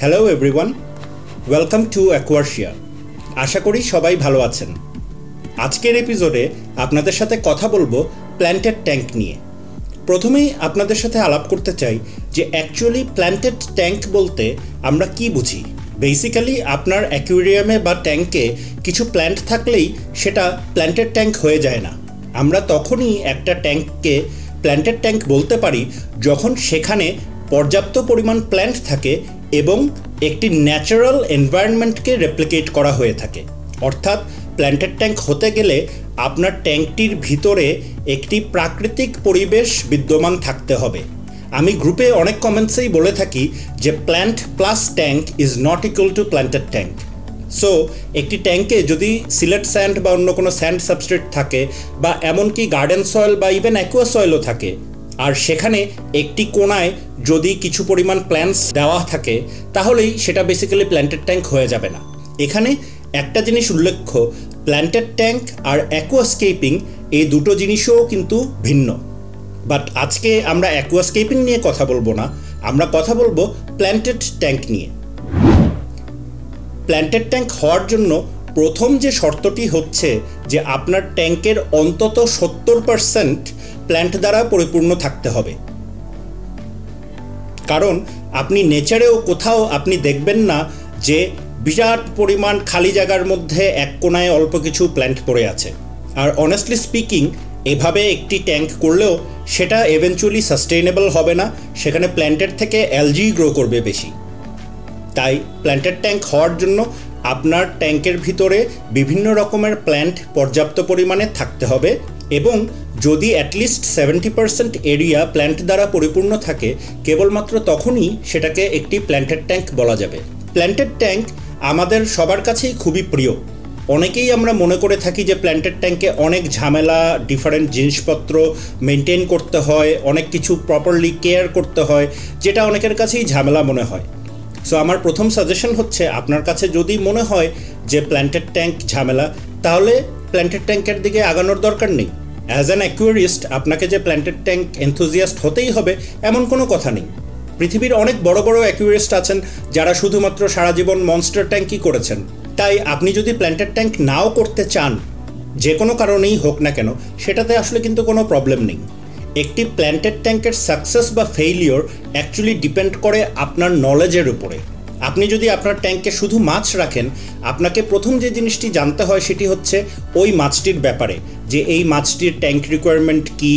Hello everyone, welcome to অ্যাকোয়ারশিয়া। আশা করি সবাই ভালো আছেন। আজকের এপিসোডে আপনাদের সাথে কথা বলবো প্ল্যান্টেড ট্যাঙ্ক নিয়ে। প্রথমেই আপনাদের সাথে আলাপ করতে চাই যে অ্যাকচুয়ালি প্ল্যান্টেড ট্যাঙ্ক বলতে আমরা কি বুঝি। বেসিক্যালি আপনার অ্যাকুয়ারিয়ামে বা ট্যাঙ্কে কিছু প্ল্যান্ট থাকলেই সেটা প্ল্যান্টেড ট্যাঙ্ক হয়ে যায় না। আমরা তখনই একটা ট্যাঙ্ককে প্ল্যান্টেড ট্যাঙ্ক বলতে পারি যখন সেখানে পর্যাপ্ত পরিমাণ প্ল্যান্ট থাকে এবং একটি ন্যাচারাল এনভায়রনমেন্টকে রেপ্লিকেট করা হয়ে থাকে। অর্থাৎ প্ল্যান্টেড ট্যাঙ্ক হতে গেলে আপনার ট্যাঙ্কটির ভিতরে একটি প্রাকৃতিক পরিবেশ বিদ্যমান থাকতে হবে। আমি গ্রুপে অনেক কমেন্টসেই বলে থাকি যে plant plus tank is not equal to planted tank. So একটি ট্যাঙ্কে যদি সিলেট স্যান্ড বা অন্য কোনো স্যান্ড সাবস্ট্রেট থাকে বা এমনকি গার্ডেন সয়েল বা ইভেন অ্যাকুয়া সয়েলও থাকে, আর সেখানে একটি কোণায় যদি কিছু পরিমাণ প্ল্যান্টস দেওয়া থাকে, তাহলেই সেটা বেসিক্যালি প্ল্যান্টেড ট্যাঙ্ক হয়ে যাবে না। এখানে একটা জিনিস উল্লেখ্য, প্ল্যান্টেড ট্যাঙ্ক আর অ্যাকুয়াস্কেপিং এই দুটো জিনিসও কিন্তু ভিন্ন। বাট আজকে আমরা অ্যাকুয়াস্কেপিং নিয়ে কথা বলবো না, আমরা কথা বলবো প্ল্যান্টেড ট্যাঙ্ক নিয়ে। প্ল্যান্টেড ট্যাঙ্ক হওয়ার জন্য প্রথম যে শর্তটি হচ্ছে যে আপনার ট্যাঙ্কের অন্তত 70% প্ল্যান্ট দ্বারা পরিপূর্ণ থাকতে হবে। কারণ আপনি নেচারেও কোথাও আপনি দেখবেন না যে বিরাট পরিমাণ খালি জায়গার মধ্যে এক কোণায় অল্প কিছু প্ল্যান্ট পড়ে আছে। আর অনেস্টলি স্পিকিং, এভাবে একটি ট্যাঙ্ক করলেও সেটা এভেনচুয়ালি সাস্টেইনেবল হবে না, সেখানে প্ল্যান্টের থেকে অ্যালজি গ্রো করবে বেশি। তাই প্ল্যান্টেড ট্যাঙ্ক হওয়ার জন্য আপনার ট্যাঙ্কের ভিতরে বিভিন্ন রকমের প্ল্যান্ট পর্যাপ্ত পরিমাণে থাকতে হবে এবং যদি অ্যাটলিস্ট 70% এরিয়া প্ল্যান্ট দ্বারা পরিপূর্ণ থাকে, কেবলমাত্র তখনই সেটাকে একটি প্ল্যান্টেড ট্যাঙ্ক বলা যাবে। প্ল্যান্টেড ট্যাঙ্ক আমাদের সবার কাছেই খুবই প্রিয়। অনেকেই আমরা মনে করে থাকি যে প্ল্যান্টেড ট্যাঙ্কে অনেক ঝামেলা, ডিফারেন্ট জিনিসপত্র মেনটেন করতে হয়, অনেক কিছু প্রপারলি কেয়ার করতে হয়, যেটা অনেকের কাছেই ঝামেলা মনে হয়। সো আমার প্রথম সাজেশন হচ্ছে, আপনার কাছে যদি মনে হয় যে প্ল্যান্টেড ট্যাঙ্ক ঝামেলা, তাহলে প্ল্যান্টেড ট্যাঙ্কের দিকে আগানোর দরকার নেই। অ্যাজ অ্যান অ্যাকুয়ারিস্ট আপনাকে যে প্ল্যান্টেড ট্যাঙ্ক এনথুজিয়াস্ট হতেই হবে এমন কোনো কথা নেই। পৃথিবীর অনেক বড় বড় অ্যাকুয়ারিস্ট আছেন যারা শুধুমাত্র সারা জীবন মনস্টার ট্যাঙ্কই করেছেন। তাই আপনি যদি প্ল্যান্টেড ট্যাঙ্ক নাও করতে চান, যে কোনো কারণেই হোক না কেন, সেটাতে আসলে কিন্তু কোনো প্রবলেম নেই। একটি প্ল্যান্টেড ট্যাঙ্কের সাকসেস বা ফেইলিওর অ্যাকচুয়ালি ডিপেন্ড করে আপনার নলেজের উপরে। আপনি যদি আপনার ট্যাঙ্কে শুধু মাছ রাখেন, আপনাকে প্রথম যে জিনিসটি জানতে হয় সেটি হচ্ছে ওই মাছটির ব্যাপারে, যে এই মাছটির ট্যাঙ্ক রিকোয়ারমেন্ট কী,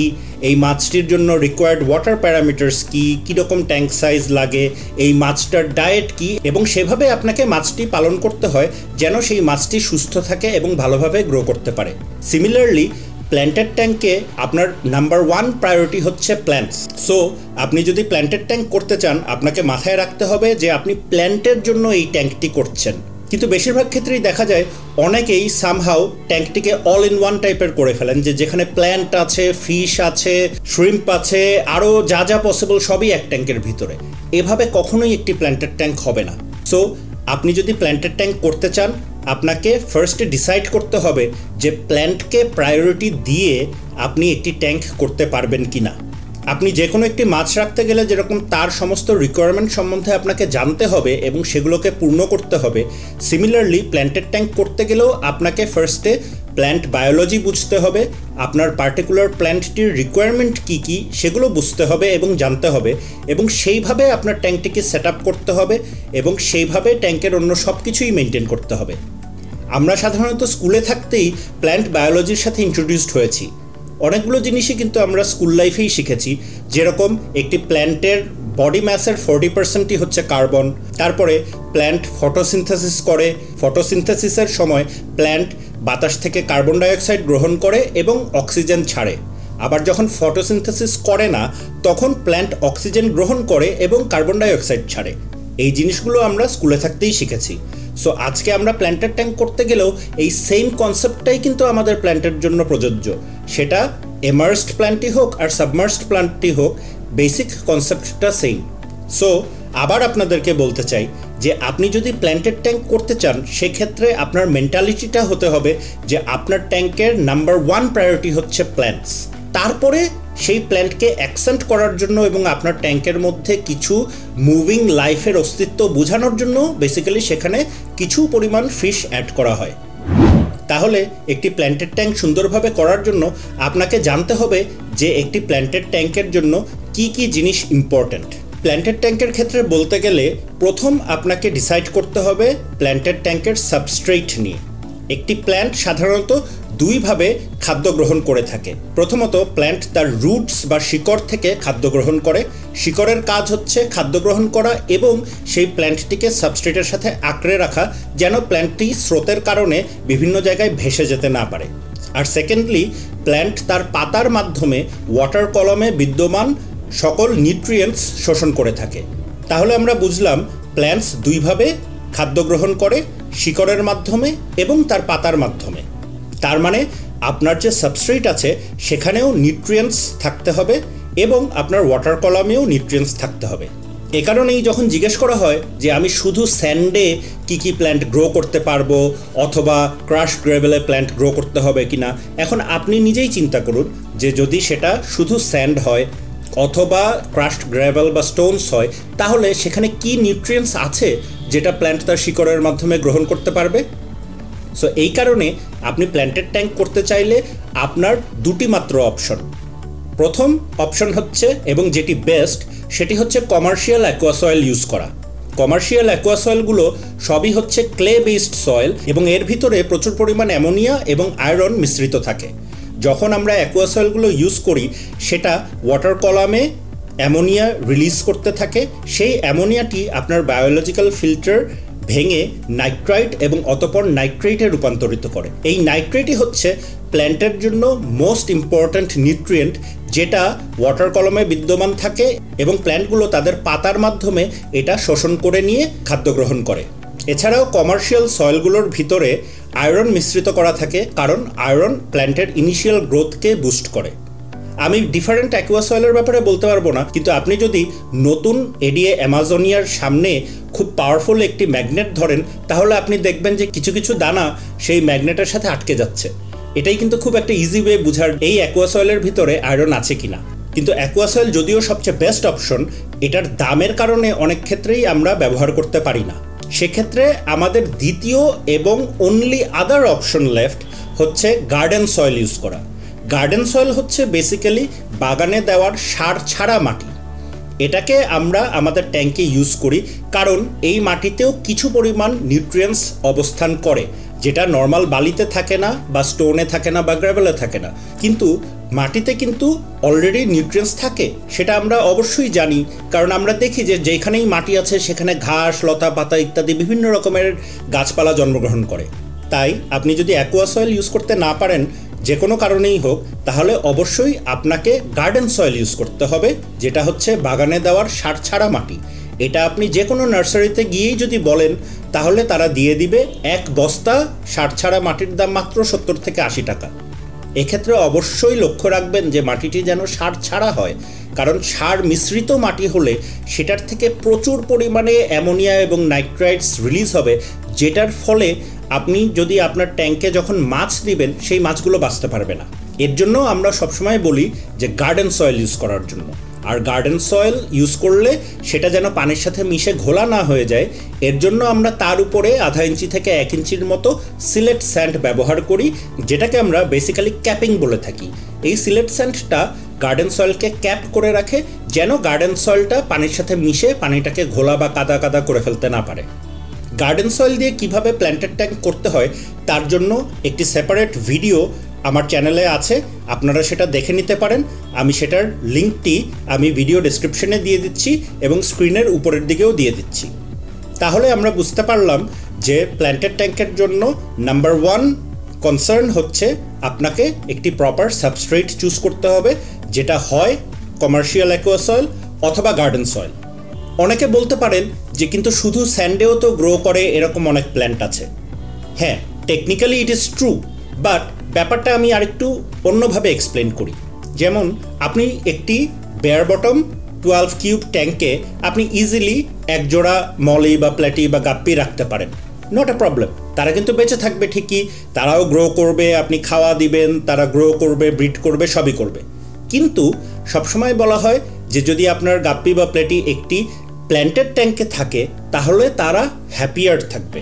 এই মাছটির জন্য রিকোয়ার্ড ওয়াটার প্যারামিটার্স কী, কীরকম ট্যাঙ্ক সাইজ লাগে, এই মাছটার ডায়েট কী, এবং সেভাবে আপনাকে মাছটি পালন করতে হয় যেন সেই মাছটি সুস্থ থাকে এবং ভালোভাবে গ্রো করতে পারে। সিমিলারলি প্ল্যান্টেড ট্যাঙ্কে আপনার নাম্বার 1 প্রায়োরিটি হচ্ছে প্ল্যান্টস। সো আপনি যদি প্ল্যান্টেড ট্যাঙ্ক করতে চান, আপনাকে মাথায় রাখতে হবে যে আপনি প্ল্যান্টের জন্য এই ট্যাঙ্কটি করছেন। কিন্তু বেশিরভাগ ক্ষেত্রেই দেখা যায় অনেকেই সামহাও ট্যাঙ্কটিকে অল ইন ওয়ান টাইপের করে ফেলেন, যে যেখানে প্ল্যান্ট আছে, ফিশ আছে, শ্রিম্প আছে, আরও যা যা পসিবল সবই এক ট্যাঙ্কের ভিতরে। এভাবে কখনোই একটি প্ল্যান্টেড ট্যাঙ্ক হবে না। সো আপনি যদি প্ল্যান্টেড ট্যাঙ্ক করতে চান, আপনাকে ফার্স্টে ডিসাইড করতে হবে যে প্ল্যান্টকে প্রায়োরিটি দিয়ে আপনি একটি ট্যাঙ্ক করতে পারবেন কি না। আপনি যে কোনো একটি মাছ রাখতে গেলে যেরকম তার সমস্ত রিকোয়ারমেন্ট সম্বন্ধে আপনাকে জানতে হবে এবং সেগুলোকে পূর্ণ করতে হবে, সিমিলারলি প্ল্যান্টেড ট্যাঙ্ক করতে গেলেও আপনাকে ফার্স্টে প্ল্যান্ট বায়োলজি বুঝতে হবে, আপনার পার্টিকুলার প্ল্যান্টটির রিকোয়ারমেন্ট কী কী সেগুলো বুঝতে হবে এবং জানতে হবে, এবং সেইভাবে আপনার ট্যাঙ্কটিকে সেট আপ করতে হবে এবং সেইভাবে ট্যাঙ্কের অন্য সব কিছুই মেনটেন করতে হবে। আমরা সাধারণত স্কুলে থাকতেই প্ল্যান্ট বায়োলজির সাথে ইন্ট্রোডিউসড হয়েছি। অনেকগুলো জিনিসই কিন্তু আমরা স্কুল লাইফেই শিখেছি, যেরকম একটি প্ল্যান্টের বডি ম্যাসের 40%ই হচ্ছে কার্বন। তারপরে প্ল্যান্ট ফটোসিনথেসিস করে, ফটোসিনথেসিসের সময় প্ল্যান্ট বাতাস থেকে কার্বন ডাইঅক্সাইড গ্রহণ করে এবং অক্সিজেন ছাড়ে। আবার যখন ফটোসিনথেসিস করে না, তখন প্ল্যান্ট অক্সিজেন গ্রহণ করে এবং কার্বন ডাইঅক্সাইড ছাড়ে। এই জিনিসগুলো আমরা স্কুলে থাকতেই শিখেছি। সো আজকে আমরা প্ল্যান্টেড ট্যাঙ্ক করতে গেলেও এই সেম কনসেপ্টটাই কিন্তু আমাদের প্ল্যান্টের জন্য প্রযোজ্য। সেটা এমার্সড প্ল্যান্টই হোক আর সাবমার্সড প্ল্যান্টই হোক, বেসিক কনসেপ্টটা সেম। সো আবার আপনাদেরকে বলতে চাই যে আপনি যদি প্ল্যান্টেড ট্যাঙ্ক করতে চান, সেক্ষেত্রে আপনার মেন্টালিটিটা হতে হবে যে আপনার ট্যাঙ্কের নাম্বার 1 প্রায়োরিটি হচ্ছে প্ল্যান্টস। তারপরে সেই প্ল্যান্টকে অ্যাকসেন্ট করার জন্য এবং আপনার ট্যাঙ্কের মধ্যে কিছু মুভিং লাইফের অস্তিত্ব বোঝানোর জন্য বেসিক্যালি সেখানে কিছু পরিমাণ ফিশ অ্যাড করা হয়। তাহলে একটি প্ল্যান্টেড ট্যাঙ্ক সুন্দরভাবে করার জন্য আপনাকে জানতে হবে যে একটি প্ল্যান্টেড ট্যাঙ্কের জন্য কি কি জিনিস ইম্পর্ট্যান্ট। প্ল্যান্টেড ট্যাঙ্কের ক্ষেত্রে বলতে গেলে প্রথম আপনাকে ডিসাইড করতে হবে প্ল্যান্টেড ট্যাঙ্কের সাবস্ট্রেট নিয়ে। একটি প্ল্যান্ট সাধারণত দুইভাবে খাদ্য গ্রহণ করে থাকে। প্রথমত প্ল্যান্ট তার রুটস বা শিকড় থেকে খাদ্য গ্রহণ করে। শিকড়ের কাজ হচ্ছে খাদ্য গ্রহণ করা এবং সেই প্ল্যান্টটিকে সাবস্ট্রেটের সাথে আঁকড়ে রাখা, যেন প্ল্যান্টটি স্রোতের কারণে বিভিন্ন জায়গায় ভেসে যেতে না পারে। আর সেকেন্ডলি প্ল্যান্ট তার পাতার মাধ্যমে ওয়াটার কলমে বিদ্যমান সকল নিউট্রিয়েন্টস শোষণ করে থাকে। তাহলে আমরা বুঝলাম প্ল্যান্টস দুইভাবে খাদ্য গ্রহণ করে, শিকড়ের মাধ্যমে এবং তার পাতার মাধ্যমে। তার মানে আপনার যে সাবস্ট্রেট আছে সেখানেও নিউট্রিয়েন্টস থাকতে হবে এবং আপনার ওয়াটার কলামেও নিউট্রিয়েন্টস থাকতে হবে। এ কারণেই যখন জিজ্ঞেস করা হয় যে আমি শুধু স্যান্ডে কি প্ল্যান্ট গ্রো করতে পারবো অথবা ক্রাশ গ্রেভেলে প্ল্যান্ট গ্রো করতে হবে কিনা, এখন আপনি নিজেই চিন্তা করুন যে যদি সেটা শুধু স্যান্ড হয় অথবা ক্রাশড গ্রেভেল বা স্টোনস হয়, তাহলে সেখানে কি নিউট্রিয়েন্টস আছে যেটা প্ল্যান্ট তার শিকড়ের মাধ্যমে গ্রহণ করতে পারবে। সো এই কারণে আপনি প্ল্যান্টেড ট্যাঙ্ক করতে চাইলে আপনার দুটি মাত্র অপশন। প্রথম অপশন হচ্ছে, এবং যেটি বেস্ট, সেটি হচ্ছে কমার্শিয়াল অ্যাকোয়াসয়েল ইউজ করা। কমার্শিয়াল অ্যাকোয়াসয়েলগুলো সবই হচ্ছে ক্লে বেসড সয়েল এবং এর ভিতরে প্রচুর পরিমাণ অ্যামোনিয়া এবং আয়রন মিশ্রিত থাকে। যখন আমরা অ্যাকোয়াসয়েলগুলো ইউজ করি সেটা ওয়াটার কলামে অ্যামোনিয়া রিলিজ করতে থাকে। সেই অ্যামোনিয়াটি আপনার বায়োলজিক্যাল ফিল্টার ভেঙে নাইট্রাইট এবং অতঃপর নাইট্রেটে রূপান্তরিত করে। এই নাইট্রেটই হচ্ছে প্ল্যান্টের জন্য মোস্ট ইম্পর্ট্যান্ট নিউট্রিয়েন্ট, যেটা ওয়াটার কলমে বিদ্যমান থাকে এবং প্ল্যান্টগুলো তাদের পাতার মাধ্যমে এটা শোষণ করে নিয়ে খাদ্য গ্রহণ করে। এছাড়াও কমার্শিয়াল সয়েলগুলোর ভিতরে আয়রন মিশ্রিত করা থাকে, কারণ আয়রন প্ল্যান্টের ইনিশিয়াল গ্রোথকে বুস্ট করে। আমি ডিফারেন্ট অ্যাকোয়াসয়েলের ব্যাপারে বলতে পারবো না, কিন্তু আপনি যদি নতুন এডিএ অ্যামাজনিয়ার সামনে খুব পাওয়ারফুল একটি ম্যাগনেট ধরেন, তাহলে আপনি দেখবেন যে কিছু কিছু দানা সেই ম্যাগনেটের সাথে আটকে যাচ্ছে। এটাই কিন্তু খুব একটা ইজি ওয়ে বুঝার এই অ্যাকোয়াসয়েলের ভিতরে আয়রন আছে কিনা। কিন্তু অ্যাকোয়াসয়েল যদিও সবচেয়ে বেস্ট অপশন, এটার দামের কারণে অনেক ক্ষেত্রেই আমরা ব্যবহার করতে পারি না। সেক্ষেত্রে আমাদের দ্বিতীয় এবং অনলি আদার অপশন লেফট হচ্ছে গার্ডেন সয়েল ইউজ করা। গার্ডেন সয়েল হচ্ছে বেসিক্যালি বাগানে দেওয়ার সার ছাড়া মাটি। এটাকে আমরা আমাদের ট্যাঙ্কে ইউজ করি কারণ এই মাটিতেও কিছু পরিমাণ নিউট্রিয়েন্টস অবস্থান করে, যেটা নর্মাল বালিতে থাকে না বা স্টোনে থাকে না বা গ্রাভেলে থাকে না। কিন্তু মাটিতে কিন্তু অলরেডি নিউট্রিয়েন্টস থাকে, সেটা আমরা অবশ্যই জানি, কারণ আমরা দেখি যে যেখানেই মাটি আছে সেখানে ঘাস, লতা পাতা ইত্যাদি বিভিন্ন রকমের গাছপালা জন্মগ্রহণ করে। তাই আপনি যদি অ্যাকোয়াসয়েল ইউজ করতে না পারেন যে কোনো কারণেই হোক, তাহলে অবশ্যই আপনাকে গার্ডেন সয়েল ইউজ করতে হবে, যেটা হচ্ছে বাগানে দেওয়ার সার ছাড়া মাটি। এটা আপনি যে কোনো নার্সারিতে গিয়েই যদি বলেন, তাহলে তারা দিয়ে দিবে এক বস্তা সার ছাড়া মাটির দাম মাত্র 70 থেকে 80 টাকা। এক্ষেত্রে অবশ্যই লক্ষ্য রাখবেন যে মাটিটি যেন সার ছাড়া হয়, কারণ সার মিশ্রিত মাটি হলে সেটার থেকে প্রচুর পরিমাণে অ্যামোনিয়া এবং নাইট্রাইটস রিলিজ হবে, যেটার ফলে আপনি যদি আপনার ট্যাঙ্কে যখন মাছ দিবেন সেই মাছগুলো বাঁচতে পারবে না। এর জন্য আমরা সবসময় বলি যে গার্ডেন সয়েল ইউজ করার জন্য। আর গার্ডেন সয়েল ইউজ করলে সেটা যেন পানির সাথে মিশে ঘোলা না হয়ে যায়, এর জন্য আমরা তার উপরে 1/2 ইঞ্চি থেকে 1 ইঞ্চির মতো সিলেট স্যান্ড ব্যবহার করি, যেটাকে আমরা বেসিক্যালি ক্যাপিং বলে থাকি। এই সিলেট স্যান্ডটা গার্ডেন সয়েলকে ক্যাপ করে রাখে, যেন গার্ডেন সয়েলটা পানির সাথে মিশে পানিটাকে ঘোলা বা কাদা কাদা করে ফেলতে না পারে। গার্ডেন সয়েল দিয়ে কিভাবে প্ল্যান্টেড ট্যাঙ্ক করতে হয় তার জন্য একটি সেপারেট ভিডিও আমার চ্যানেলে আছে, আপনারা সেটা দেখে নিতে পারেন। আমি সেটার লিঙ্কটি আমি ভিডিও ডেসক্রিপশনে দিয়ে দিচ্ছি এবং স্ক্রিনের উপরের দিকেও দিয়ে দিচ্ছি। তাহলে আমরা বুঝতে পারলাম যে প্ল্যান্টেড ট্যাঙ্কের জন্য নাম্বার 1 কনসার্ন হচ্ছে আপনাকে একটি প্রপার সাবস্ট্রেট চুজ করতে হবে, যেটা হয় কমার্শিয়াল অ্যাকোয়াসয়েল অথবা গার্ডেন সয়েল। অনেকে বলতে পারেন যে কিন্তু শুধু স্যান্ডেও তো গ্রো করে এরকম অনেক প্ল্যান্ট আছে। হ্যাঁ, technically it is true, but ব্যাপারটা আমি আরেকটু অন্যভাবে এক্সপ্লেন করি। যেমন আপনি একটি বেয়ার বটম 12 কিউব ট্যাঙ্কে আপনি ইজিলি এক জোড়া মলি বা প্ল্যাটি বা গাপ্পি রাখতে পারেন, নট এ প্রবলেম। তারা কিন্তু বেঁচে থাকবে ঠিকই, তারাও গ্রো করবে, আপনি খাওয়া দিবেন, তারা গ্রো করবে, ব্রিড করবে, সবই করবে। কিন্তু সবসময় বলা হয় যে যদি আপনার গাপ্পি বা প্লেটি একটি প্ল্যান্টেড ট্যাঙ্কে থাকে তাহলে তারা হ্যাপিয়ার থাকবে।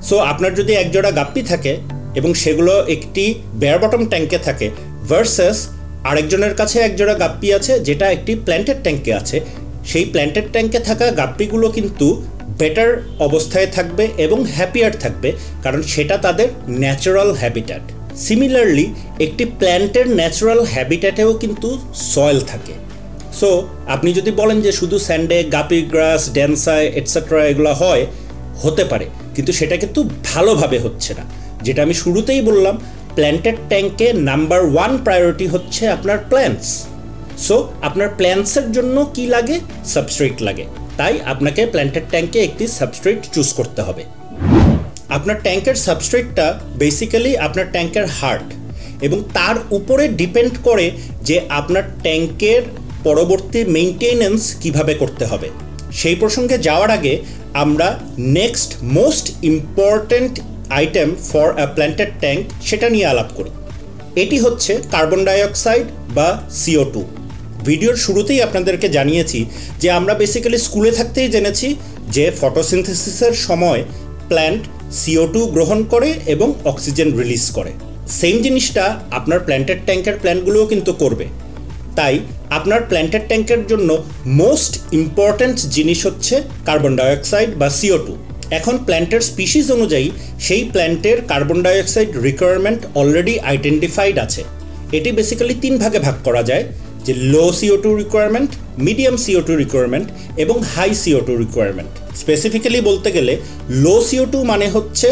সো আপনার যদি একজোড়া গাপ্পি থাকে এবং সেগুলো একটি বেয়ার বটম ট্যাঙ্কে থাকে ভার্সাস আরেকজনের কাছে একজোড়া গাপ্পি আছে যেটা একটি প্ল্যান্টেড ট্যাঙ্কে আছে, সেই প্ল্যান্টেড ট্যাঙ্কে থাকা গাপ্পিগুলো কিন্তু বেটার অবস্থায় থাকবে এবং হ্যাপিয়ার থাকবে, কারণ সেটা তাদের ন্যাচারাল হ্যাবিট্যাট। সিমিলারলি একটি প্ল্যান্টের ন্যাচারাল হ্যাবিট্যাটেও কিন্তু সয়েল থাকে। সো আপনি যদি বলেন যে শুধু স্যান্ডে গাপি গ্রাস ড্যান্সাই এটসেট্রা এগুলো হতে পারে, কিন্তু সেটা কিন্তু ভালোভাবে হচ্ছে না। যেটা আমি শুরুতেই বললাম, প্ল্যান্টেড ট্যাঙ্কে নাম্বার 1 প্রায়োরিটি হচ্ছে আপনার প্ল্যান্টস। সো আপনার প্ল্যান্টসের জন্য কি লাগে? সাবস্ট্রেট লাগে। তাই আপনাকে প্ল্যান্টেড ট্যাঙ্কে একটি সাবস্ট্রেট চুজ করতে হবে। আপনার ট্যাঙ্কের সাবস্ট্রেটটা বেসিক্যালি আপনার ট্যাঙ্কের হার্ট, এবং তার উপরে ডিপেন্ড করে যে আপনার ট্যাঙ্কের পরবর্তী মেইনটেনেন্স কিভাবে করতে হবে। সেই প্রসঙ্গে যাওয়ার আগে আমরা next most important item for a planted tank সেটা নিয়ে আলাপ করি। এটি হচ্ছে কার্বন ডাইঅক্সাইড বা CO2। ভিডিওর শুরুতেই আপনাদেরকে জানিয়েছি যে আমরা বেসিক্যালি স্কুলে থাকতেই জেনেছি যে ফটোসিনথেসিসের সময় প্ল্যান্ট CO2 গ্রহণ করে এবং অক্সিজেন রিলিজ করে। সেম জিনিসটা আপনার প্ল্যান্টেড ট্যাঙ্কের প্ল্যান্টগুলোও কিন্তু করবে। তাই আপনার প্ল্যান্টেড ট্যাঙ্কের জন্য মোস্ট ইম্পর্ট্যান্ট জিনিস হচ্ছে কার্বন ডাইঅক্সাইড বা CO2। এখন প্ল্যান্টের স্পিসিস অনুযায়ী সেই প্ল্যান্টের carbon dioxide requirement already identified আছে। এটি বেসিক্যালি 3 ভাগে ভাগ করা যায়, যে লো CO2 requirement, medium CO2 requirement এবং হাই CO2 রিকোয়ারমেন্ট। স্পেসিফিক্যালি বলতে গেলে লো CO2 মানে হচ্ছে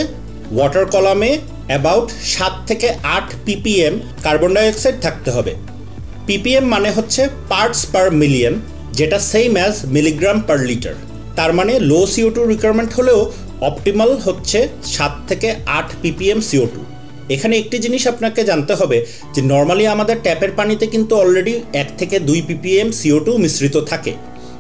ওয়াটার কলামে অ্যাবাউট 7 থেকে 8 ppm কার্বন ডাইঅক্সাইড থাকতে হবে। ppm মানে হচ্ছে পার্টস পার মিলিয়ন, যেটা same as milligram per litre. তার মানে লো CO2 রিকোয়ারমেন্ট হলেও অপটিমাল হচ্ছে 7 থেকে 8 ppm CO2। এখানে একটি জিনিস আপনাকে জানতে হবে যে নর্মালি আমাদের ট্যাপের পানিতে কিন্তু অলরেডি 1 থেকে 2 ppm CO2 মিশ্রিত থাকে।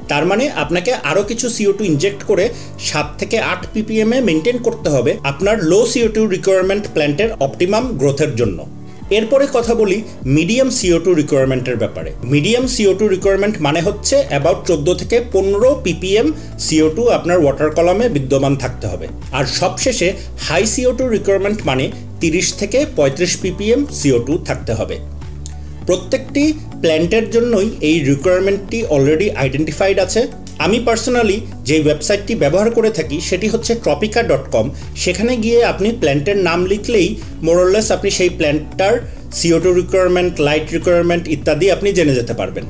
তার মানে আপনাকে আরও কিছু CO2 ইনজেক্ট করে 7 থেকে 8 ppm এ মেনটেন করতে হবে আপনার লো CO2 রিকোয়ারমেন্ট প্ল্যান্টের অপটিমাম গ্রোথের জন্য। এরপরে কথা বলি মিডিয়াম CO2 রিকোয়ারমেন্টের ব্যাপারে। মিডিয়াম CO2 রিকোয়ারমেন্ট মানে হচ্ছে অ্যাবাউট 14 থেকে 15 ppm CO2 আপনার ওয়াটার কলামে বিদ্যমান থাকতে হবে। আর সবশেষে হাই CO2 রিকোয়ারমেন্ট মানে 30 থেকে 35 ppm CO2 থাকতে হবে। প্রত্যেকটি প্ল্যান্টের জন্যই এই রিকোয়ারমেন্টটি অলরেডি আইডেন্টিফাইড আছে। আমি পার্সোনালি যে ওয়েবসাইটটি ব্যবহার করে থাকি সেটি হচ্ছে tropica.com। সেখানে গিয়ে আপনি প্ল্যান্টের নাম লিখলেই মোরলেস আপনি সেই প্ল্যান্টটার CO2 রিকোয়ারমেন্ট, লাইট রিকোয়ারমেন্ট ইত্যাদি আপনি জেনে যেতে পারবেন।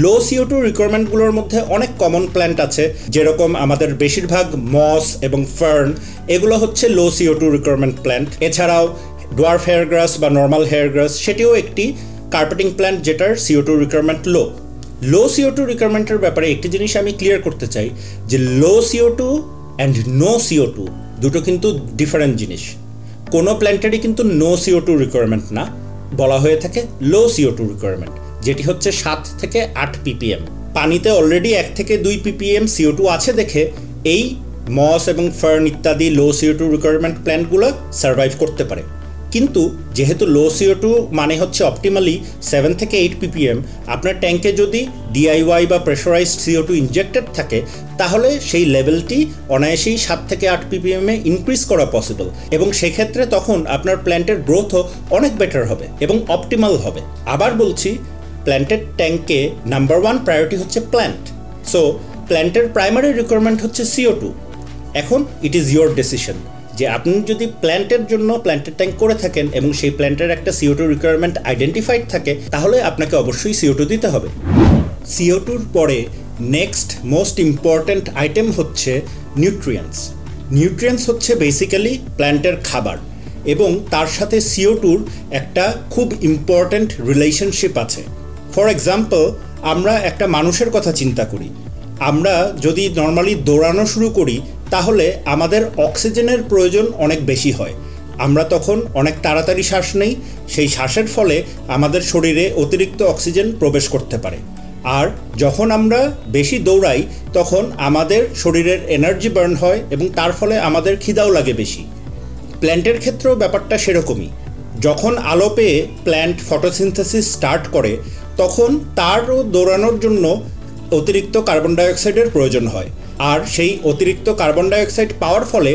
লো CO2 রিকোয়ারমেন্টগুলোর মধ্যে অনেক কমন প্ল্যান্ট আছে, যেরকম আমাদের বেশিরভাগ মস এবং ফার্ন, এগুলো হচ্ছে লো CO2 রিকোয়ারমেন্ট প্ল্যান্ট। এছাড়াও ডোয়ার্ফ হেয়ার গ্রাস বা নর্মাল হেয়ার গ্রাস সেটিও একটি কার্পেটিং প্ল্যান্ট যেটার CO2 রিকোয়ারমেন্ট লো CO2 রিকোয়ারমেন্টের ব্যাপারে একটি জিনিস আমি ক্লিয়ার করতে চাই যে লো CO2 অ্যান্ড নো CO2 দুটো কিন্তু ডিফারেন্ট জিনিস। কোনো প্ল্যান্টেরই কিন্তু নো CO2 রিকোয়ারমেন্ট না, বলা হয়ে থাকে লো CO2 রিকোয়ারমেন্ট, যেটি হচ্ছে 7 থেকে 8 ppm। পানিতে অলরেডি 1 থেকে 2 ppm CO2 আছে দেখে এই মস এবং ফার্ন ইত্যাদি লো CO2 রিকোয়ারমেন্ট প্ল্যান্টগুলো সার্ভাইভ করতে পারে। কিন্তু যেহেতু লো CO2 মানে হচ্ছে অপটিমালি 7 থেকে 8 ppm, আপনার ট্যাঙ্কে যদি DIY বা প্রেশারাইজড CO2 ইনজেক্টেড থাকে তাহলে সেই লেভেলটি অনায়াসেই 7 থেকে 8 ppm এ ইনক্রিজ করা পসিবল, এবং সেক্ষেত্রে তখন আপনার প্ল্যান্টের গ্রোথও অনেক বেটার হবে এবং অপটিমাল হবে। আবার বলছি, প্ল্যান্টেড ট্যাঙ্কে নাম্বার 1 প্রায়োরিটি হচ্ছে প্ল্যান্ট। সো প্ল্যান্টের প্রাইমারি রিকোয়ারমেন্ট হচ্ছে CO2। এখন ইট ইজ ইয়োর ডিসিশন যে আপনি যদি প্ল্যান্টের জন্য প্ল্যান্টের ট্যাঙ্ক করে থাকেন এবং সেই প্ল্যান্টের একটা CO2 রিকোয়ারমেন্ট আইডেন্টিফাইড থাকে তাহলে আপনাকে অবশ্যই CO2 দিতে হবে। CO2-র পরে নেক্সট মোস্ট ইম্পর্ট্যান্ট আইটেম হচ্ছে নিউট্রিয়েন্টস। নিউট্রিয়েন্টস হচ্ছে বেসিক্যালি প্ল্যান্টের খাবার, এবং তার সাথে CO2-র একটা খুব ইম্পর্ট্যান্ট রিলেশনশিপ আছে। ফর এক্সাম্পল, আমরা একটা মানুষের কথা চিন্তা করি। আমরা যদি নর্মালি দৌড়ানো শুরু করি তাহলে আমাদের অক্সিজেনের প্রয়োজন অনেক বেশি হয়। আমরা তখন অনেক তাড়াতাড়ি শ্বাস নেই, সেই শ্বাসের ফলে আমাদের শরীরে অতিরিক্ত অক্সিজেন প্রবেশ করতে পারে। আর যখন আমরা বেশি দৌড়াই তখন আমাদের শরীরের এনার্জি বার্ন হয় এবং তার ফলে আমাদের খিদাও লাগে বেশি। প্ল্যান্টের ক্ষেত্রেও ব্যাপারটা সেরকমই। যখন আলো পেয়ে প্ল্যান্ট ফটোসিনথেসিস স্টার্ট করে তখন তারও দৌড়ানোর জন্য অতিরিক্ত কার্বন ডাইঅক্সাইডের প্রয়োজন হয়। আর সেই অতিরিক্ত কার্বন ডাইঅক্সাইড পাওয়ার ফলে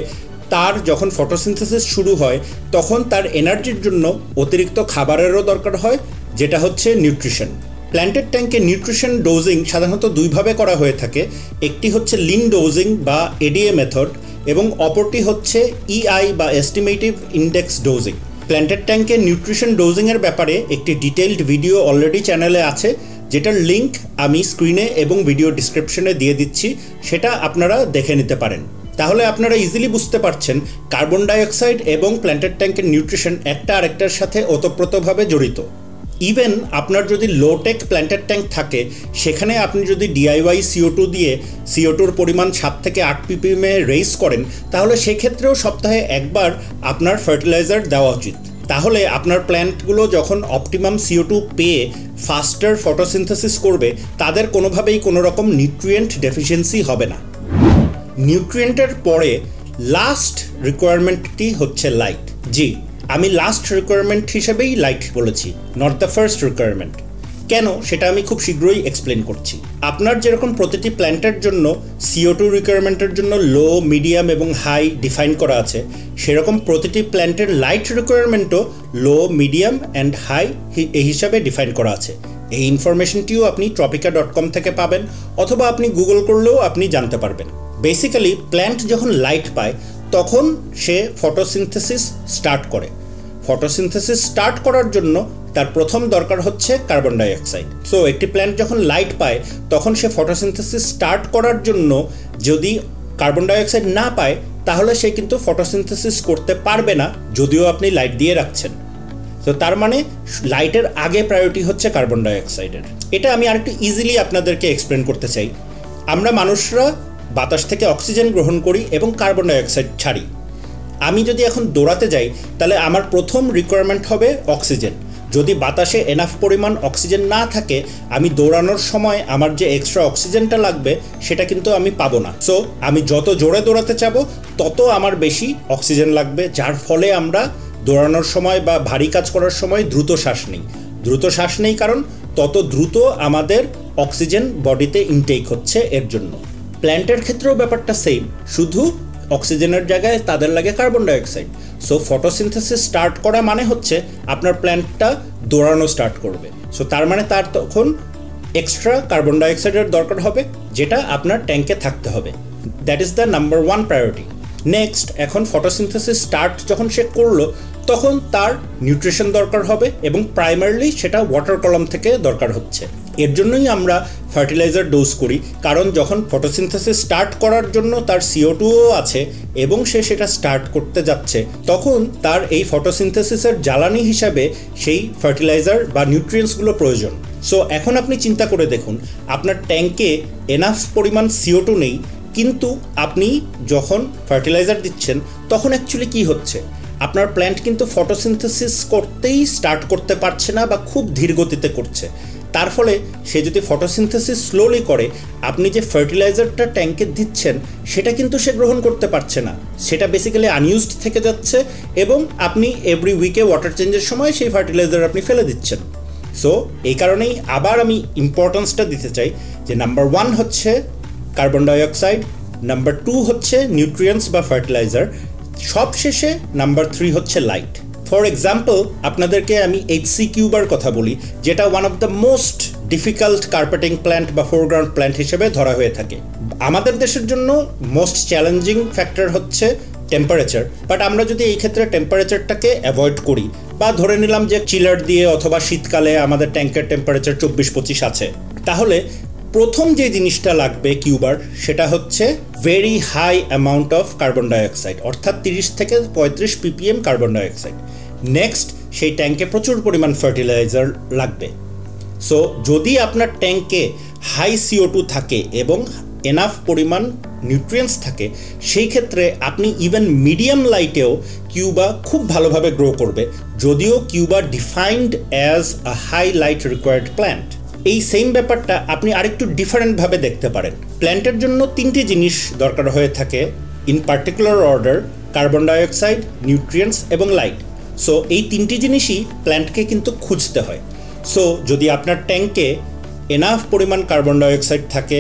তার যখন ফটোসিনথেসিস শুরু হয় তখন তার এনার্জির জন্য অতিরিক্ত খাবারেরও দরকার হয়, যেটা হচ্ছে নিউট্রিশন। প্ল্যান্টের ট্যাঙ্কে নিউট্রিশন ডোজিং সাধারণত দুইভাবে করা হয়ে থাকে। একটি হচ্ছে লিন ডোজিং বা এডিএ মেথড এবং অপরটি হচ্ছে ইআই বা এস্টিমেটিভ ইন্ডেক্স ডোজিং। প্ল্যান্টের ট্যাঙ্কে নিউট্রিশন ডোজিংয়ের ব্যাপারে একটি ডিটেইলড ভিডিও অলরেডি চ্যানেলে আছে, যেটার লিঙ্ক আমি স্ক্রিনে এবং ভিডিও ডিসক্রিপশনে দিয়ে দিচ্ছি, সেটা আপনারা দেখে নিতে পারেন। তাহলে আপনারা ইজিলি বুঝতে পারছেন কার্বন ডাইঅক্সাইড এবং প্ল্যান্টের ট্যাঙ্কের নিউট্রিশন একটা আরেকটার সাথে ওতপ্রোতভাবে জড়িত। ইভেন আপনার যদি লো টেক প্ল্যান্টের ট্যাঙ্ক থাকে, সেখানে আপনি যদি ডিআইওয়াই CO2 দিয়ে CO2-র পরিমাণ 7 থেকে 8 ppm রেইজ করেন, তাহলে সেক্ষেত্রেও সপ্তাহে একবার আপনার ফার্টিলাইজার দেওয়া উচিত। তাহলে আপনার প্ল্যান্টগুলো যখন অপটিমাম CO2 পেয়ে ফাস্টার ফটোসিনথেসিস করবে, তাদের কোনোভাবেই কোনো রকম নিউট্রিয়েন্ট ডেফিসিয়েন্সি হবে না। নিউট্রিয়েন্টের পরে লাস্ট রিকোয়ারমেন্টটি হচ্ছে লাইট। জি, আমি লাস্ট রিকোয়ারমেন্ট হিসেবেই লাইট বলেছি, নট দ্য ফার্স্ট রিকোয়ারমেন্ট। কেন, সেটা আমি খুব শীঘ্রই এক্সপ্লেন করছি। আপনার যেরকম প্রতিটি প্ল্যান্টের জন্য CO2 রিকোয়ারমেন্টের জন্য লো, মিডিয়াম এবং হাই ডিফাইন করা আছে, সেরকম প্রতিটি প্ল্যান্টের লাইট রিকোয়ারমেন্টও লো, মিডিয়াম অ্যান্ড হাই এই হিসাবে ডিফাইন করা আছে। এই ইনফরমেশনটিও আপনি tropica.com থেকে পাবেন, অথবা আপনি গুগল করলেও আপনি জানতে পারবেন। বেসিক্যালি প্ল্যান্ট যখন লাইট পায় তখন সে ফটোসিনথেসিস স্টার্ট করে। ফটোসিনথেসিস স্টার্ট করার জন্য তার প্রথম দরকার হচ্ছে কার্বন ডাইঅক্সাইড। সো একটি প্ল্যান্ট যখন লাইট পায় তখন সে ফটোসিনথেসিস স্টার্ট করার জন্য যদি কার্বন ডাইঅক্সাইড না পায়, তাহলে সে কিন্তু ফটোসিনথেসিস করতে পারবে না, যদিও আপনি লাইট দিয়ে রাখছেন। তো তার মানে লাইটের আগে প্রায়োরিটি হচ্ছে কার্বন ডাইঅক্সাইডের। এটা আমি আরেকটু ইজিলি আপনাদেরকে এক্সপ্লেন করতে চাই। আমরা মানুষরা বাতাস থেকে অক্সিজেন গ্রহণ করি এবং কার্বন ডাইঅক্সাইড ছাড়ি। আমি যদি এখন দৌড়াতে যাই, তাহলে আমার প্রথম রিকোয়ারমেন্ট হবে অক্সিজেন। যদি বাতাসে এনাফ পরিমাণ অক্সিজেন না থাকে, আমি দৌড়ানোর সময় আমার যে এক্সট্রা অক্সিজেনটা লাগবে সেটা কিন্তু আমি পাবো না। সো আমি যত জোরে দৌড়াতে চাবো তত আমার বেশি অক্সিজেন লাগবে, যার ফলে আমরা দৌড়ানোর সময় বা ভারী কাজ করার সময় দ্রুত শ্বাস নিই। দ্রুত শ্বাস নেই কারণ তত দ্রুত আমাদের অক্সিজেন বডিতে ইনটেক হচ্ছে এর জন্য। প্ল্যান্টের ক্ষেত্রেও ব্যাপারটা সেম, শুধু অক্সিজেনের জায়গায় তাদের লাগে carbon dioxide. So photosynthesis start করা মানে হচ্ছে আপনার প্ল্যান্টটা দৌড়ানো স্টার্ট করবে। সো তার মানে তার তখন এক্সট্রা কার্বন ডাইঅক্সাইডের দরকার হবে, যেটা আপনার ট্যাঙ্কে থাকতে হবে। That is the number 1 priority. Next, এখন ফটোসিনথেসিস স্টার্ট যখন সে করলো, তখন তার নিউট্রিশন দরকার হবে এবং প্রাইমারিলি সেটা ওয়াটার কলাম থেকে দরকার হচ্ছে। এর জন্যই আমরা ফার্টিলাইজার ডোজ করি, কারণ যখন ফটোসিনথেসিস স্টার্ট করার জন্য তার CO2ও আছে এবং সে সেটা স্টার্ট করতে যাচ্ছে, তখন তার এই ফটোসিনথেসিসের জ্বালানি হিসাবে সেই ফার্টিলাইজার বা নিউট্রিয়েন্টসগুলো প্রয়োজন। সো এখন আপনি চিন্তা করে দেখুন, আপনার ট্যাঙ্কে এনাফ পরিমাণ CO2 নেই, কিন্তু আপনি যখন ফার্টিলাইজার দিচ্ছেন তখন অ্যাকচুয়ালি কী হচ্ছে, আপনার প্ল্যান্ট কিন্তু ফটোসিনথেসিস করতেই স্টার্ট করতে পারছে না বা খুব ধীর গতিতে করছে। তার ফলে সে যদি ফটোসিনথেসিস স্লোলি করে, আপনি যে ফার্টিলাইজারটা ট্যাঙ্কে দিচ্ছেন সেটা কিন্তু সে গ্রহণ করতে পারছে না, সেটা বেসিক্যালি আনইউজড থেকে যাচ্ছে এবং আপনি এভরি উইকে ওয়াটার চেঞ্জের সময় সেই ফার্টিলাইজার আপনি ফেলে দিচ্ছেন। সো এই কারণেই আবার আমি ইম্পর্টেন্সটা দিতে চাই যে নাম্বার 1 হচ্ছে কার্বন ডাইঅক্সাইড, নাম্বার 2 হচ্ছে নিউট্রিয়েন্টস বা ফার্টিলাইজার, সবশেষে নাম্বার 3 হচ্ছে লাইট। ফর এক্সাম্পল, আপনাদেরকে আমি HC কিউবার কথা বলি, যেটা one of the most difficult carpeting plant বা ফোরগ্রাউন্ড প্ল্যান্ট হিসেবে ধরা হয়ে থাকে। আমাদের দেশের জন্য মোস্ট চ্যালেঞ্জিং ফ্যাক্টর হচ্ছে টেম্পারেচার, বাট আমরা যদি এই ক্ষেত্রে টেম্পারেচারটাকে অ্যাভয়েড করি বা ধরে নিলাম যে চিলার দিয়ে অথবা শীতকালে আমাদের ট্যাঙ্কের টেম্পারেচার 24-25 আছে, তাহলে প্রথম যে জিনিসটা লাগবে কিউবার, সেটা হচ্ছে very high amount of carbon dioxide, অর্থাৎ 30 থেকে 35 ppm কার্বন ডাইঅক্সাইড। নেক্সট, সেই ট্যাঙ্কে প্রচুর পরিমাণ ফার্টিলাইজার লাগবে। সো যদি আপনার ট্যাঙ্কে হাই CO2 থাকে এবং এনাফ পরিমাণ নিউট্রিয়েন্টস থাকে, সেই ক্ষেত্রে আপনি ইভেন মিডিয়াম লাইটেও কিউবা খুব ভালোভাবে গ্রো করবে, যদিও Cuba defined as a high light required plant. এই সেম ব্যাপারটা আপনি আরেকটু ডিফারেন্টভাবে দেখতে পারেন। প্ল্যান্টের জন্য 3টি জিনিস দরকার হয়ে থাকে in particular order: carbon dioxide, nutrients এবং লাইট। সো এই 3টি জিনিসই প্ল্যান্টকে কিন্তু খুঁজতে হয়। সো যদি আপনার ট্যাঙ্কে এনাফ পরিমাণ কার্বন ডাইঅক্সাইড থাকে,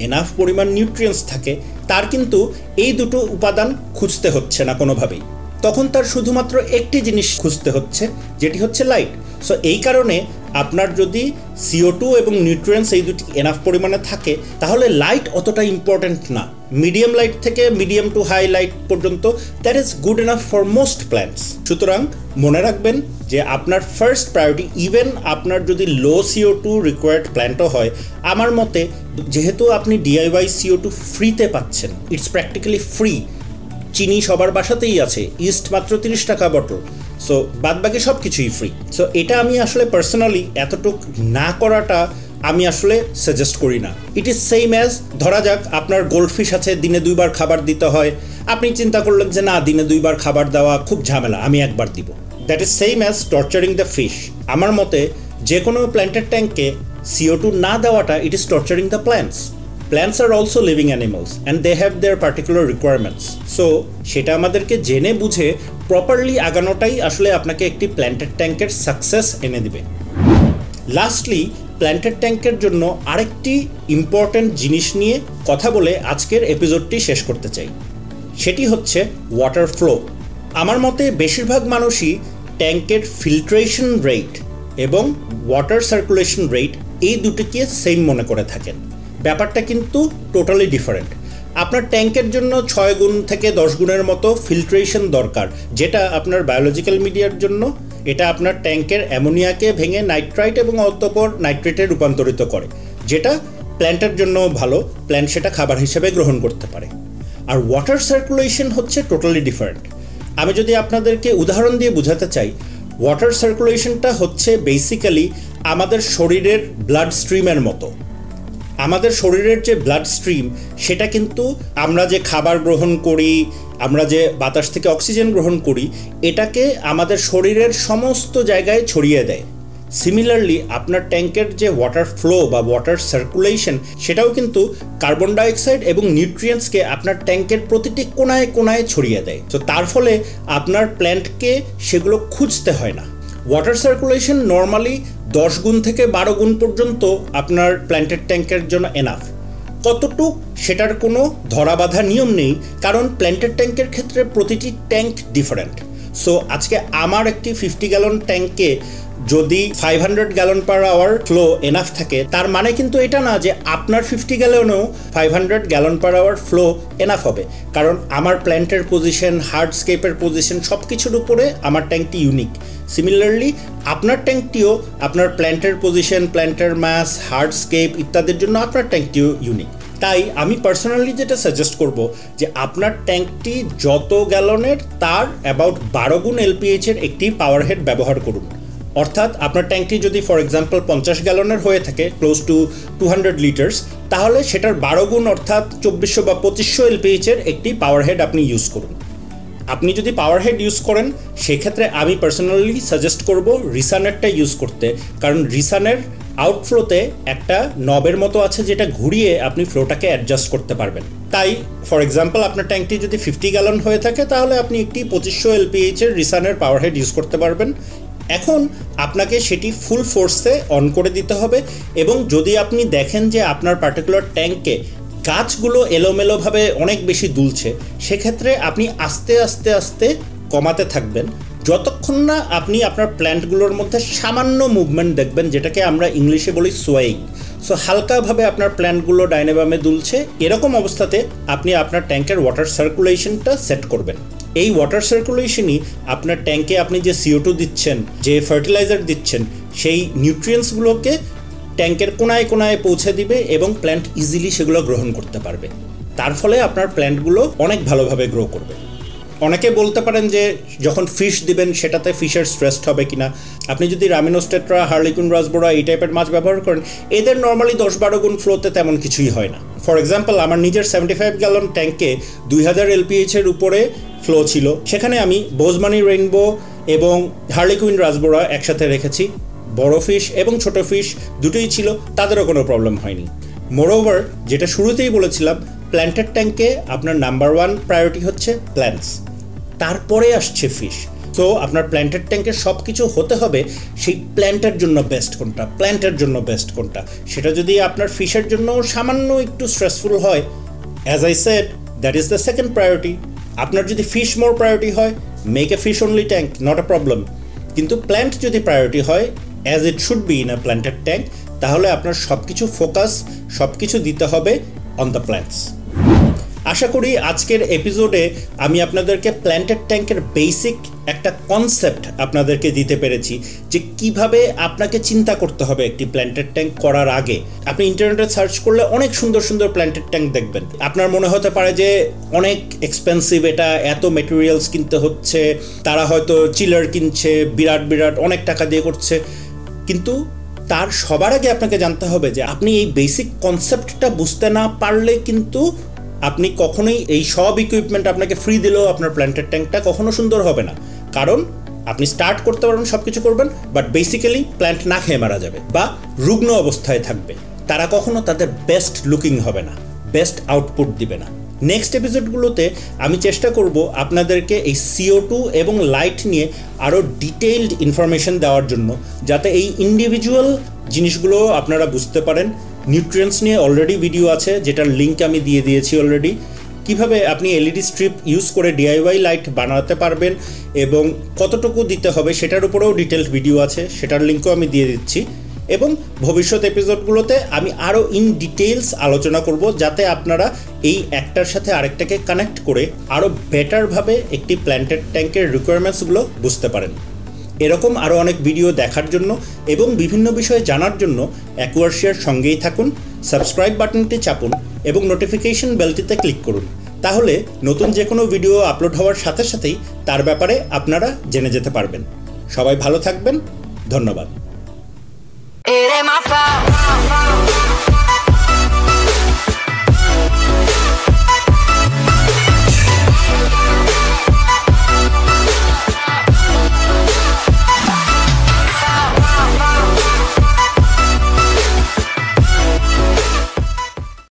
এনাফ পরিমাণ নিউট্রিয়েন্টস থাকে, তার কিন্তু এই দুটো উপাদান খুঁজতে হচ্ছে না কোনোভাবেই। তখন তার শুধুমাত্র একটি জিনিস খুঁজতে হচ্ছে, যেটি হচ্ছে লাইট। সো এই কারণে আপনার যদি CO2 এবং নিউট্রিয়েন্টস এই দুটি এনাফ পরিমাণে থাকে, তাহলে লাইট অতটা ইম্পর্ট্যান্ট না। মিডিয়াম লাইট থেকে মিডিয়াম টু হাই লাইট পর্যন্ত that is good enough for most plants. সুতরাং মনে রাখবেন যে আপনার ফার্স্ট প্রায়োরিটি, ইভেন আপনার যদি লো CO2 রিকোয়ার্ড প্ল্যান্টও হয়, আমার মতে যেহেতু আপনি DIY CO2 ফ্রিতে পাচ্ছেন, ইটস প্র্যাকটিক্যালি ফ্রি, চিনি সবার বাসাতেই আছে, ইস্ট মাত্র 30 টাকা বটল, সো বাদবাকি সব কিছুই ফ্রি। সো এটা আমি আসলে পার্সোনালি এতটুক না করাটা আমি আসলে সাজেস্ট করি না। ইট ইজ সেম অ্যাজ, ধরা যাক আপনার গোল্ডফিশ আছে, দিনে 2 বার খাবার দিতে হয়, আপনি চিন্তা করলেন যে না, দিনে 2 বার খাবার দেওয়া খুব ঝামেলা, আমি একবার দিব। That is same as torturing the fish. আমার মতে যে কোনো প্ল্যান্টের ট্যাঙ্কে CO2 না দেওয়াটা, it is torturing the plants. Plants are also living animals and they have their particular requirements. So সেটা আমাদেরকে জেনে বুঝে প্রপারলি আগানোটাই আসলে আপনাকে একটি প্ল্যান্টেড ট্যাঙ্কের সাকসেস এনে দিবে। লাস্টলি, প্ল্যান্টেড ট্যাঙ্কের জন্য আরেকটি ইম্পর্ট্যান্ট জিনিস নিয়ে কথা বলে আজকের এপিসোডটি শেষ করতে চাই। সেটি হচ্ছে ওয়াটার ফ্লো। আমার মতে বেশিরভাগ মানুষই ট্যাঙ্কের ফিল্ট্রেশন রেট এবং ওয়াটার সার্কুলেশন রেট এই দুটিকে সেম মনে করে থাকেন। ব্যাপারটা কিন্তু টোটালি ডিফারেন্ট। আপনার ট্যাঙ্কের জন্য 6 গুণ থেকে 10 গুণের মতো ফিল্ট্রেশন দরকার, যেটা আপনার বায়োলজিক্যাল মিডিয়ার জন্য এটা আপনার ট্যাঙ্কের অ্যামোনিয়াকে ভেঙে নাইট্রাইট এবং অতঃপর নাইট্রেটে রূপান্তরিত করে, যেটা প্ল্যান্টের জন্য ভালো, প্ল্যান্ট সেটা খাবার হিসেবে গ্রহণ করতে পারে। আর ওয়াটার সার্কুলেশন হচ্ছে টোটালি ডিফারেন্ট। আমি যদি আপনাদেরকে উদাহরণ দিয়ে বোঝাতে চাই, ওয়াটার সার্কুলেশনটা হচ্ছে বেসিক্যালি আমাদের শরীরের ব্লাড স্ট্রিমের মতো। আমাদের শরীরের যে ব্লাড স্ট্রিম, সেটা কিন্তু আমরা যে খাবার গ্রহণ করি, আমরা যে বাতাস থেকে অক্সিজেন গ্রহণ করি, এটাকে আমাদের শরীরের সমস্ত জায়গায় ছড়িয়ে দেয়। সিমিলারলি আপনার ট্যাঙ্কের যে ওয়াটার ফ্লো বা ওয়াটার সার্কুলেশন, সেটাও কিন্তু কার্বন ডাইঅক্সাইড এবং নিউট্রিয়েন্টসকে আপনার ট্যাঙ্কের প্রতিটি কোনায় কোনায় ছড়িয়ে দেয়। তো তার ফলে আপনার প্ল্যান্টকে সেগুলো খুঁজতে হয় না। ওয়াটার সার্কুলেশন নর্মালি 10 গুণ থেকে 12 গুণ পর্যন্ত আপনার প্ল্যান্টেড ট্যাঙ্কের জন্য এনাফ। কতটুক সেটার কোনো ধরা বাঁধা নিয়ম নেই, কারণ প্ল্যান্টেড ট্যাঙ্কের ক্ষেত্রে প্রতিটি ট্যাঙ্ক ডিফারেন্ট। সো আজকে আমার একটি 50 গ্যালন ট্যাঙ্কে যদি 500 gallon per hour flow enough থাকে, তার মানে কিন্তু এটা না যে আপনার 50 গ্যালনেও 500 gallon per hour flow enough হবে, কারণ আমার প্ল্যান্টের পজিশন, হার্ডস্কেপের পজিশন, সব কিছুর উপরে আমার ট্যাঙ্কটি ইউনিক। সিমিলারলি আপনার ট্যাঙ্কটিও আপনার প্ল্যান্টের পজিশন, প্ল্যান্টের মাস, হার্ডস্কেপ ইত্যাদির জন্য আপনার ট্যাঙ্কটিও ইউনিক। তাই আমি পার্সোনালি যেটা সাজেস্ট করব যে আপনার ট্যাঙ্কটি যত গ্যালনের তার অ্যাবাউট 12 গুণ LPH এর একটি পাওয়ার হেড ব্যবহার করুন। অর্থাৎ আপনার ট্যাঙ্কটি যদি ফর এক্সাম্পল 50 গ্যালনের হয়ে থাকে, ক্লোজ টু 200 লিটার্স, তাহলে সেটার 12 গুণ অর্থাৎ 2400 বা 2500 LPH এর একটি পাওয়ার হেড আপনি ইউজ করুন। আপনি যদি পাওয়ার হেড ইউজ করেন, সেক্ষেত্রে আমি পার্সোনালি সাজেস্ট করব রিসানেরটা ইউজ করতে, কারণ রিসানের আউটফ্লোতে একটা নবের মতো আছে, যেটা ঘুরিয়ে আপনি ফ্লোটাকে অ্যাডজাস্ট করতে পারবেন। তাই ফর এক্সাম্পল আপনার ট্যাঙ্কটি যদি 50 গ্যালন হয়ে থাকে, তাহলে আপনি একটি 2500 LPH এর রিসানের পাওয়ার হেড ইউজ করতে পারবেন। এখন আপনাকে সেটি ফুল ফোর্সে অন করে দিতে হবে, এবং যদি আপনি দেখেন যে আপনার পার্টিকুলার ট্যাঙ্কে গাছগুলো এলোমেলোভাবে অনেক বেশি দুলছে, সেক্ষেত্রে আপনি আস্তে আস্তে আস্তে কমাতে থাকবেন, যতক্ষণ না আপনি আপনার প্ল্যান্টগুলোর মধ্যে সামান্য মুভমেন্ট দেখবেন, যেটাকে আমরা ইংলিশে বলি সোয়িং। সো হালকাভাবে আপনার প্ল্যান্টগুলো ডাইনে বামে দুলছে, এরকম অবস্থাতে আপনি আপনার ট্যাঙ্কের ওয়াটার সার্কুলেশনটা সেট করবেন। এই ওয়াটার সার্কুলেশনই আপনার ট্যাঙ্কে আপনি যে CO2 দিচ্ছেন, যে ফার্টিলাইজার দিচ্ছেন, সেই নিউট্রিয়েন্টসগুলোকে ট্যাঙ্কের কোনায় কোনায় পৌঁছে দিবে এবং প্ল্যান্ট ইজিলি সেগুলো গ্রহণ করতে পারবে। তার ফলে আপনার প্ল্যান্টগুলো অনেক ভালোভাবে গ্রো করবে। অনেকে বলতে পারেন যে যখন ফিশ দিবেন সেটাতে ফিশের স্ট্রেসড হবে কিনা। আপনি যদি রামিনোস টেট্রা, হার্লিকুইন রাসবোরা এই টাইপের মাছ ব্যবহার করেন, এদের নর্মালি 10-12 গুণ ফ্লোতে তেমন কিছুই হয় না। ফর এক্সাম্পল আমার নিজের 75 গ্যালন ট্যাঙ্কে 2000 LPH এর উপরে ফ্লো ছিল, সেখানে আমি বোজমানি রেইনবো এবং হার্লিকুইন রাসবোরা একসাথে রেখেছি। বড় ফিশ এবং ছোট ফিশ দুটোই ছিল, তাদেরও কোনো প্রবলেম হয়নি। মোরওভার, যেটা শুরুতেই বলেছিলাম, প্ল্যান্টেড ট্যাঙ্কে আপনার নাম্বার 1 প্রায়োরিটি হচ্ছে প্ল্যান্টস, তারপরে আসছে ফিশ। সো আপনার প্ল্যান্টেড ট্যাঙ্কের সব কিছু হতে হবে সেই প্ল্যান্টের জন্য বেস্ট কোনটা, প্ল্যান্টের জন্য বেস্ট কোনটা। সেটা যদি আপনার ফিশের জন্য সামান্য একটু স্ট্রেসফুল হয়, as I said, that is the second priority. আপনার যদি ফিশ মোর প্রায়োরিটি হয়, make a fish only tank, not a problem. কিন্তু প্ল্যান্ট যদি প্রায়োরিটি হয়, as it should be in a planted tank, তাহলে আপনার সব কিছু ফোকাস, সব কিছু দিতে হবে অন দ্য প্ল্যান্টস। আশা করি আজকের এপিসোডে আমি আপনাদেরকে প্ল্যান্টেড ট্যাঙ্কের বেসিক একটা কনসেপ্ট আপনাদেরকে দিতে পেরেছি, যে কিভাবে আপনাকে চিন্তা করতে হবে একটি প্ল্যান্টেড ট্যাঙ্ক করার আগে। আপনি ইন্টারনেটে সার্চ করলে অনেক সুন্দর সুন্দর প্ল্যান্টেড ট্যাঙ্ক দেখবেন। আপনার মনে হতে পারে যে অনেক এক্সপেন্সিভ, এটা এত মেটেরিয়ালস কিনতে হচ্ছে, তারা হয়তো চিলার কিনছে, বিরাট বিরাট অনেক টাকা দিয়ে করছে। কিন্তু তার সবার আগে আপনাকে জানতে হবে যে আপনি এই বেসিক কনসেপ্টটা বুঝতে না পারলে কিন্তু আপনি কখনোই এই সব ইকুইপমেন্ট আপনাকে ফ্রি দিলেও আপনার প্ল্যান্টেড ট্যাঙ্কটা কখনো সুন্দর হবে না। কারণ আপনি স্টার্ট করতে পারবেন, সব কিছু করবেন, বাট বেসিক্যালি প্ল্যান্ট না খেয়ে মারা যাবে বা রুগ্ন অবস্থায় থাকবে। তারা কখনো তাদের বেস্ট লুকিং হবে না, বেস্ট আউটপুট দিবে না। নেক্সট এপিসোডগুলোতে আমি চেষ্টা করব আপনাদেরকে এই CO2 এবং লাইট নিয়ে আরও ডিটেইলড ইনফরমেশন দেওয়ার জন্য, যাতে এই ইন্ডিভিজুয়াল জিনিসগুলো আপনারা বুঝতে পারেন। নিউট্রিয়েন্টস নিয়ে অলরেডি ভিডিও আছে, যেটার লিঙ্ক আমি দিয়ে দিয়েছি অলরেডি। কিভাবে আপনি LED স্ট্রিপ ইউজ করে DIY লাইট বানাতে পারবেন এবং কতটুকু দিতে হবে সেটার উপরেও ডিটেলড ভিডিও আছে, সেটার লিঙ্কও আমি দিয়ে দিচ্ছি। এবং ভবিষ্যৎ এপিসোডগুলোতে আমি আরও ইন ডিটেইলস আলোচনা করব, যাতে আপনারা এই একটার সাথে আরেকটাকে কানেক্ট করে আরও বেটারভাবে একটি প্ল্যান্টেড ট্যাঙ্কের রিকোয়ারমেন্টসগুলো বুঝতে পারেন। এরকম আরও অনেক ভিডিও দেখার জন্য এবং বিভিন্ন বিষয়ে জানার জন্য অ্যাকুয়ারশিয়ার সঙ্গেই থাকুন। সাবস্ক্রাইব বাটনটি চাপুন এবং নোটিফিকেশন বেলটিতে ক্লিক করুন। তাহলে নতুন যে কোনো ভিডিও আপলোড হওয়ার সাথে সাথেই তার ব্যাপারে আপনারা জেনে যেতে পারবেন। সবাই ভালো থাকবেন, ধন্যবাদ। It ain't my fault.